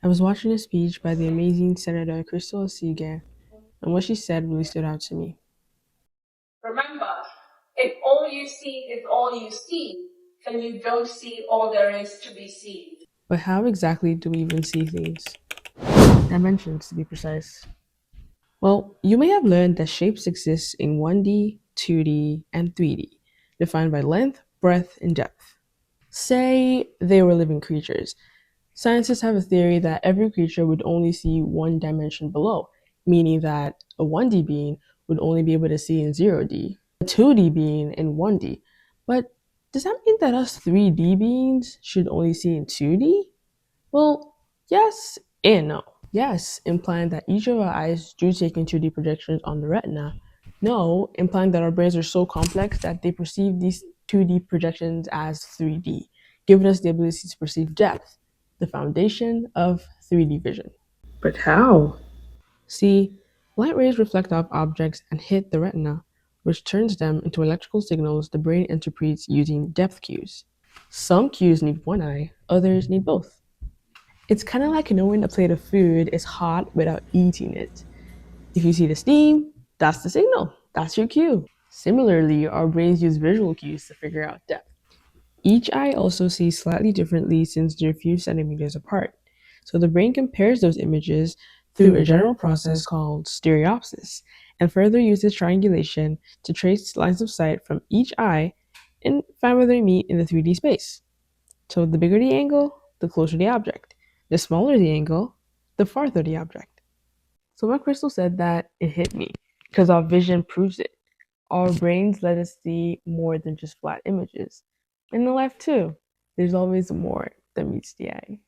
I was watching a speech by the amazing Senator Crystal Seeger, and what she said really stood out to me. Remember, if all you see is all you see, then you don't see all there is to be seen. But how exactly do we even see things? Dimensions, to be precise. Well, you may have learned that shapes exist in 1D, 2D, and 3D, defined by length, breadth, and depth. Say they were living creatures. Scientists have a theory that every creature would only see one dimension below, meaning that a 1D being would only be able to see in 0D, a 2D being in 1D. But does that mean that us 3D beings should only see in 2D? Well, yes and no. Yes, implying that each of our eyes do take in 2D projections on the retina. No, implying that our brains are so complex that they perceive these 2D projections as 3D, giving us the ability to perceive depth, the foundation of 3D vision. But how? See, light rays reflect off objects and hit the retina, which turns them into electrical signals the brain interprets using depth cues. Some cues need one eye, others need both. It's kind of like knowing a plate of food is hot without eating it. If you see the steam, that's the signal. That's your cue. Similarly, our brains use visual cues to figure out depth. Each eye also sees slightly differently since they're a few centimeters apart. So the brain compares those images through a general process called stereopsis and further uses triangulation to trace lines of sight from each eye and find where they meet in the 3D space. So the bigger the angle, the closer the object. The smaller the angle, the farther the object. So when Crystal said that, it hit me because our vision proves it. Our brains let us see more than just flat images. And in life too, there's always more that meets the eye.